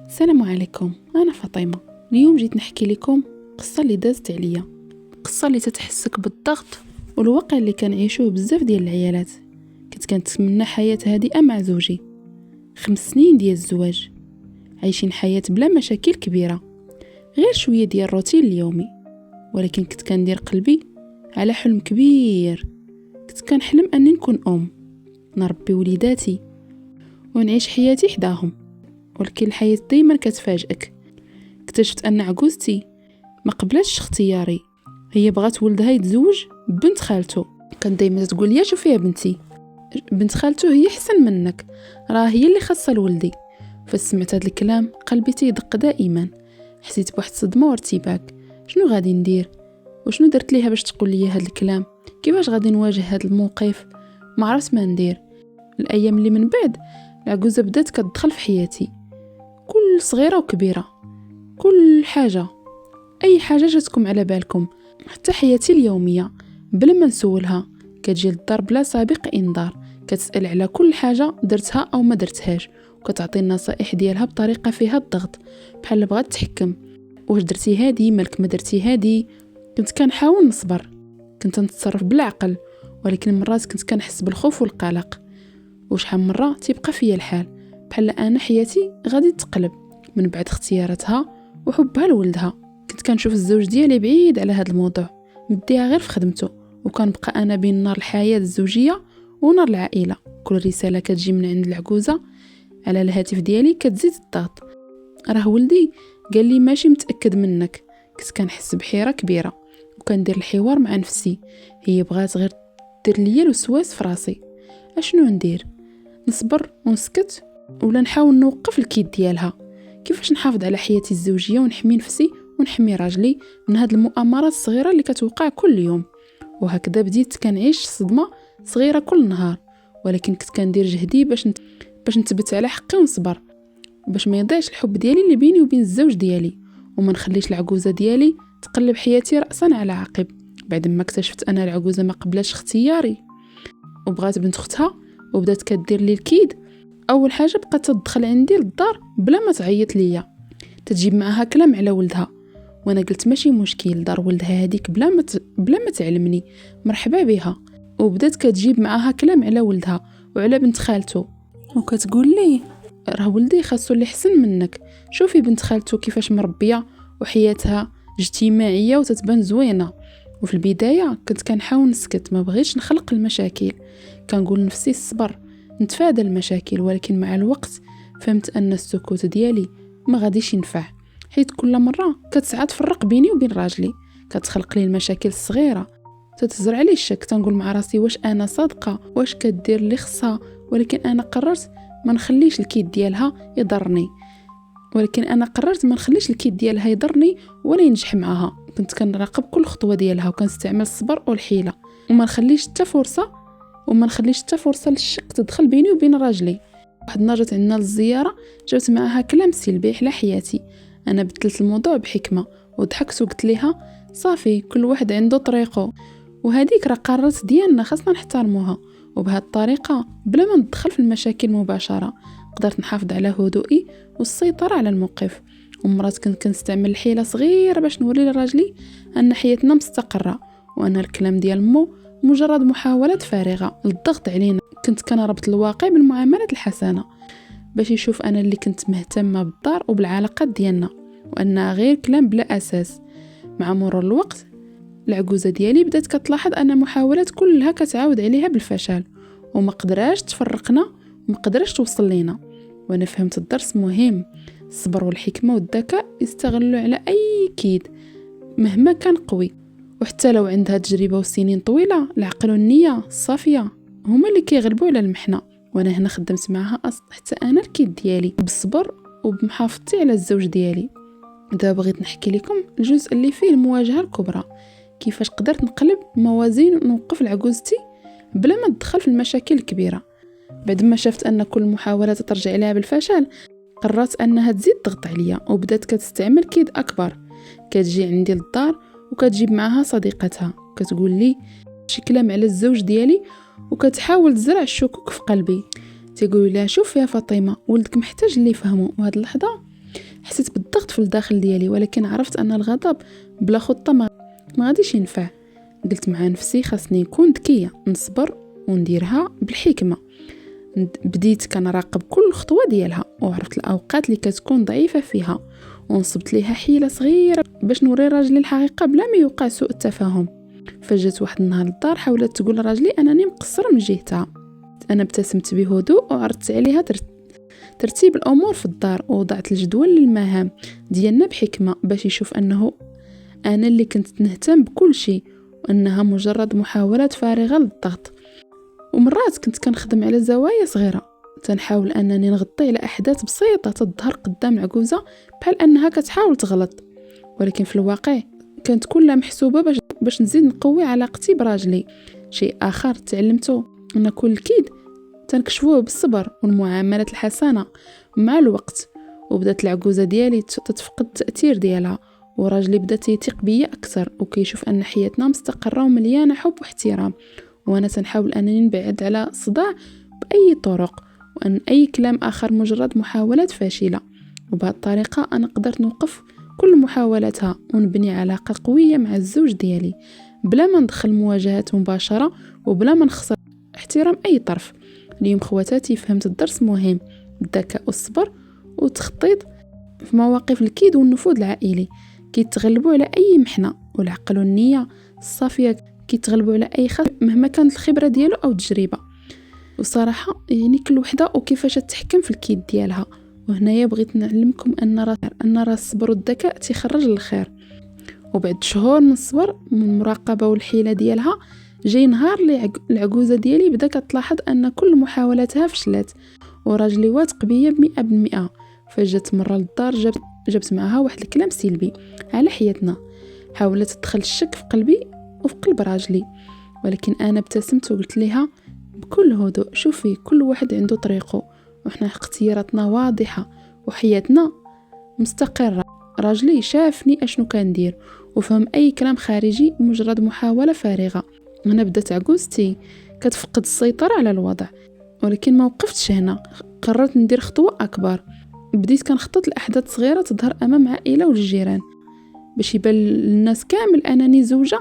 السلام عليكم، أنا فاطمة. اليوم جيت نحكي لكم قصة اللي دازت عليا، قصة اللي تتحسك بالضغط والواقع اللي كنعيشوه بزاف ديال العيالات. كنتمنى حياة هادئة مع زوجي، 5 سنين ديال الزواج، عايشين حياة بلا مشاكل كبيرة، غير شوية ديال الروتين اليومي. ولكن كنت كندير قلبي على حلم كبير. كنت كنحلم أني نكون نربي وليداتي ونعيش حياتي حداهم. ولكن الحياة دايما كتفاجئك. اكتشفت أن عجوزتي ما قبلتش اختياري، هي بغات ولدها يتزوج بنت خالته. كان دايما تقول لي شوفي يا بنتي، بنت خالته هي حسن منك، راه هي اللي خاصه لولدي. فسمعت هذا الكلام قلبي تيدق دائما، حسيت بواحد الصدمه وارتباك. شنو غادي ندير؟ وشنو درت ليها باش تقول لي هذا الكلام؟ كيفاش غادي نواجه هذا الموقف؟ ما عرفت ما ندير. الايام اللي من بعد العجوزه بدات كتدخل في حياتي، كل صغيره وكبيره، كل حاجه، اي حاجه جاتكم على بالكم، حتى حياتي اليوميه بلا ما نسولها. كتجي للدار بلا سابق انذار، كتسال على كل حاجه درتها او ما درتهاش، وكتعطي النصائح ديالها بطريقه فيها الضغط، بحال بغات تحكم. واش درتي هادي؟ مالك ما درتي هادي؟ كنت كنحاول نصبر، كنت نتصرف بالعقل، ولكن مرات كنت كنحس بالخوف والقلق. وشحال مره تيبقى فيا الحال بحال انا حياتي غادي تقلب من بعد اختياراتها وحبها لولدها. كنت كنشوف الزوج ديالي بعيد على هذا الموضوع، مديها غير في خدمته، وكنبقى انا بين نار الحياه الزوجيه ونار العائله. كل رساله كتجي من عند العجوزه على الهاتف ديالي كتزيد الضغط. راه ولدي قال لي ماشي متاكد منك. كنت كنحس بحيره كبيره، وكندير الحوار مع نفسي. هي بغات غير دير ليا الوسواس في راسي. اشنو ندير؟ نصبر ونسكت ولا نحاول نوقف الكيد ديالها؟ كيفاش نحافظ على حياتي الزوجيه ونحمي نفسي ونحمي راجلي من هاد المؤامرات الصغيره اللي كتوقع كل يوم؟ وهكذا بديت كنعيش صدمه صغيره كل نهار. ولكن كنت كندير جهدي باش نثبت على حقي ونصبر، باش ما يضيعش الحب ديالي اللي بيني وبين الزوج ديالي، وما نخليش العجوزه ديالي تقلب حياتي راسا على عقب. بعد ما اكتشفت ان العجوزه ما قبلتش اختياري وبغات بنت اختها وبدات كدير لي الكيد، اول حاجه بقات تدخل عندي للدار بلا ما تعيط ليا، تجيب معها كلام على ولدها. وانا قلت ماشي مشكل، دار ولدها هذيك بلا ما تعلمني، مرحبا بها. وبدات كتجيب معها كلام على ولدها وعلى بنت خالته، وكتقول لي راه ولدي خاصو اللي حسن منك، شوفي بنت خالته كيفاش مربيه وحياتها اجتماعيه وتتبان زوينه. وفي البدايه كنت كنحاول نسكت، ما بغيتش نخلق المشاكل، كنقول نفسي الصبر نتفادى المشاكل. ولكن مع الوقت فهمت ان السكوت ديالي ما غاديش ينفع، حيت كل مره كتسعى تفرق بيني وبين راجلي، كتخلق لي المشاكل الصغيره، تتزرع لي الشك. تنقول مع راسي واش انا صادقه، واش كدير اللي خصها؟ ولكن انا قررت ما نخليش الكيد ديالها يضرني، ولا ينجح معها. كنت كنراقب كل خطوه ديالها وكنستعمل الصبر والحيله، وما نخليش حتى فرصه للشك تدخل بيني وبين راجلي. واحد النهار جات عندنا للزياره، جبت معها كلام سلبي على حياتي. انا بدلت الموضوع بحكمه وضحكت وقلت لها صافي، كل واحد عنده طريقه، وهذيك راه قرارات ديالنا خاصنا نحترموها. وبهذه الطريقه بلا ما ندخل في المشاكل مباشره قدرت نحافظ على هدوئي والسيطره على الموقف. ومرات كنت كنستعمل حيله صغيره باش نوري لراجلي ان حياتنا مستقره، وان الكلام ديال مو مجرد محاولات فارغه للضغط علينا. كنت كنربط الواقع بالمعاملات الحسنه باش يشوف انا اللي كنت مهتمه بالدار وبالعلاقات ديالنا، وانها غير كلام بلا اساس. مع مرور الوقت العجوزه ديالي بدات كتلاحظ ان محاولات كلها كتعاود عليها بالفشل، وما قدراش تفرقنا وما قدراش توصل لينا. وانا فهمت الدرس مهم، الصبر والحكمه والذكاء يستغلوا على اي كيد مهما كان قوي. وحتى لو عندها تجربه وسنين طويله، العقل والنيه الصافيه هما اللي كيغلبوا على المحنه. وانا هنا خدمت معها حتى انا الكيد ديالي بالصبر وبمحافظتي على الزوج ديالي. دابا بغيت نحكي لكم الجزء اللي فيه المواجهه الكبرى، كيفاش قدرت نقلب موازين ونوقف لعجوزتي بلا ما ندخل في المشاكل الكبيره. بعد ما شفت ان كل محاولات ترجع لها بالفشل، قررت انها تزيد ضغط عليا، وبدات كتستعمل كيد اكبر. كتجي عندي للدار وكتجيب معها صديقتها، كتقول لي شي كلام على الزوج ديالي وكتحاول تزرع الشكوك في قلبي. تيقولوا لها شوف يا فاطمه، ولدك محتاج اللي يفهمه. وهاد اللحظه حسيت بالضغط في الداخل ديالي، ولكن عرفت ان الغضب بلا خطه ما غاديش ينفع. قلت مع نفسي خاصني نكون ذكيه، نصبر ونديرها بالحكمه. بديت كنراقب كل خطوه ديالها، وعرفت الاوقات اللي كتكون ضعيفه فيها، ونصبت ليها حيله صغيره باش نوري راجلي الحقيقه بلا ما يوقع سوء التفاهم. فجات واحد النهار للدار حاولت تقول لراجلي انني مقصره من جهتها. انا ابتسمت بهدوء وعرضت عليها ترتيب الامور في الدار، ووضعت الجدول للمهام ديالنا بحكمه باش يشوف انه انا اللي كنت نهتم بكل شيء، وانها مجرد محاولات فارغه للضغط. ومرات كنت كنخدم على زوايا صغيره، تنحاول انني نغطي على احداث بسيطه تظهر قدام العجوزه بحال انها كتحاول تغلط، ولكن في الواقع كانت كلها محسوبه باش نزيد نقوي علاقتي براجلي. شيء اخر تعلمته ان كل كيد تنكشفوه بالصبر والمعاملات الحسنه مع الوقت. وبدات العجوزه ديالي تتفقد التاثير ديالها، وراجلي بدا يثق بيا اكثر وكيشوف ان حياتنا مستقره ومليانه حب واحترام. وانا تنحاول انني نبعد على الصداع باي طرق، وان اي كلام اخر مجرد محاولات فاشله. وبهذه الطريقه انا قدرت نوقف كل محاولاتها ونبني علاقه قويه مع الزوج ديالي بلا ما ندخل مواجهات مباشره وبلا ما نخسر احترام اي طرف. اليوم خواتاتي فهمت الدرس مهم: الذكاء والصبر والتخطيط في مواقف الكيد والنفوذ العائلي كيتغلبوا على اي محنه، والعقل والنيه الصافيه كيتغلبوا على اي خطر مهما كانت الخبره ديالو او التجربه. وصراحه يعني كل وحده وكيفاش تتحكم في الكيد ديالها. وهنايا بغيت نعلمكم ان راه الصبر والذكاء تيخرج للخير. وبعد شهور من الصبر من المراقبه والحيله ديالها، جاي نهار اللي العجوزه ديالي بدا كتلاحظ ان كل محاولاتها فشلت، وراجلي واثق بيا ب100%. فجات مره للدار جبت معها واحد الكلام سلبي على حياتنا، حاولت تدخل الشك في قلبي وفي قلب راجلي، ولكن انا ابتسمت وقلت لها بكل هدوء: شوفي، كل واحد عنده طريقه، وحنا اختياراتنا واضحه وحياتنا مستقره. راجلي شافني اشنو كندير وفهم اي كلام خارجي مجرد محاوله فارغه. انا بدات عجوزتي كتفقد السيطره على الوضع، ولكن ما وقفتش هنا، قررت ندير خطوه اكبر. بديت كنخطط لاحداث صغيره تظهر امام عائله والجيران باش يبان للناس كامل انني زوجه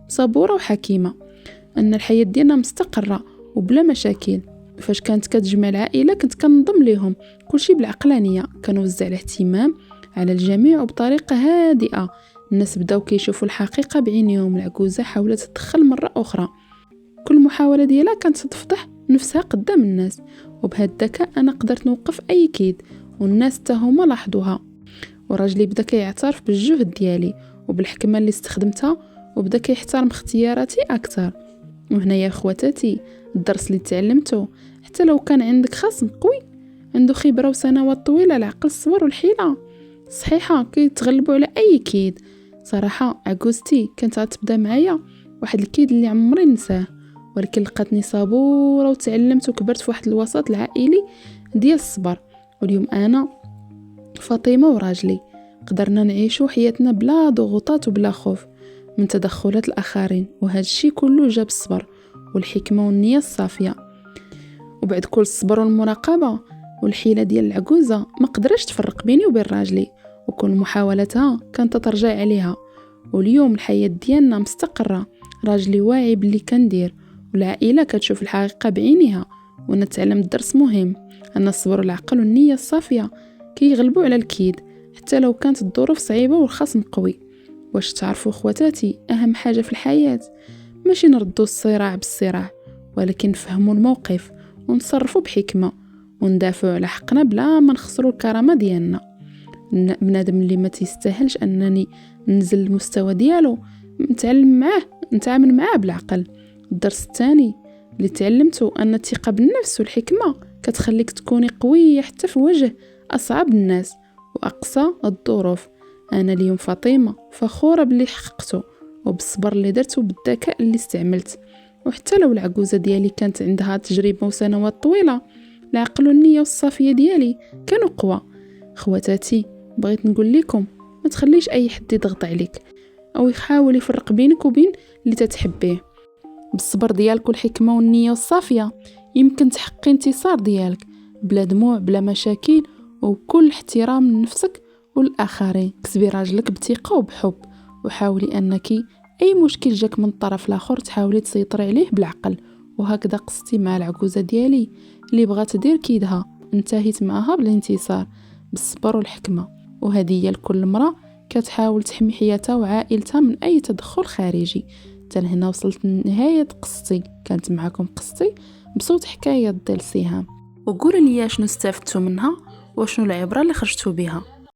صبوره وحكيمه، ان الحياه ديالنا مستقره وبلا مشاكل. فاش كانت كتجمع العائله كنت كنضم ليهم كلشي بالعقلانيه، كنوزع الاهتمام على الجميع وبطريقه هادئه. الناس بداو كيشوفوا الحقيقه بعينيهم. العجوزه حاولت تدخل مره اخرى، كل محاوله ديالها كانت تفضح نفسها قدام الناس، وبهذا الذكاء انا قدرت نوقف اي كيد، والناس حتى هما لاحظوها. وراجلي بدا كيعترف بالجهد ديالي وبالحكمه اللي استخدمتها، وبدا كيحترم اختياراتي اكثر. وهنا يا اخواتاتي الدرس اللي تعلمته: حتى لو كان عندك خصم قوي عنده خبره وسنوات طويله، العقل الصبر والحيله صحيحه كيتغلبوا على اي كيد. صراحه عجوزتي كانت غتبدا معايا واحد الكيد اللي عمري نساه، ولكن لقاتني صبوره وتعلمت وكبرت في واحد الوسط العائلي ديال الصبر. واليوم انا فاطمه وراجلي قدرنا نعيشوا حياتنا بلا ضغوطات وبلا خوف من تدخلات الاخرين، وهذا الشيء كله جاب الصبر والحكمه والنيه الصافيه. وبعد كل الصبر والمراقبه والحيله ديال العجوزه ما قدرش تفرق بيني وبين راجلي، وكل محاولاتها كانت ترجع عليها. واليوم الحياه ديالنا مستقره، راجلي واعي باللي كندير، والعائله كتشوف الحقيقه بعينيها. وانا تعلمت درس مهم: ان الصبر والعقل والنيه الصافيه كيغلبوا على الكيد حتى لو كانت الظروف صعيبه والخصم قوي. واش تعرفوا اخواتاتي، اهم حاجه في الحياه ماشي نردوا الصراع بالصراع، ولكن نفهموا الموقف ونتصرفوا بحكمه وندافعوا على حقنا بلا ما نخسروا الكرامه ديالنا. بنادم اللي ما تيستاهلش انني ننزل المستوى ديالو نتعامل معاه بالعقل. الدرس الثاني اللي تعلمته ان الثقه بالنفس والحكمه كتخليك تكوني قويه حتى في وجه اصعب الناس واقصى الظروف. انا اليوم فاطمه فخوره باللي حققته وبالصبر اللي درته وبالذكاء اللي استعملت. وحتى لو العجوزه ديالي كانت عندها تجربه وسنوات طويله، العقل والنيه والصافيه ديالي كانوا قوى. خواتاتي بغيت نقول لكم ما تخليش اي حد يضغط عليك او يحاول يفرق بينك وبين اللي تتحبيه. بالصبر ديالك والحكمه والنيه والصافيه يمكن تحققي انتصار ديالك بلا دموع بلا مشاكل، وبكل احترام لنفسك والآخرين. كسبي راجلك بثقة وبحب، وحاولي أنك أي مشكل جاك من الطرف الآخر تحاولي تسيطري عليه بالعقل. وهكذا قصتي مع العجوزة ديالي اللي بغات تدير كيدها، انتهيت معها بالانتصار بالصبر والحكمة. وهذه هي لكل امرأة كتحاول تحمي حياتها وعائلتها من أي تدخل خارجي. هنا وصلت لنهاية قصتي. كانت معكم قصتي بصوت حكاية ديال سهام، وقولوا لي شنو استفدتوا منها وشنو العبرة اللي خرجتوا بها.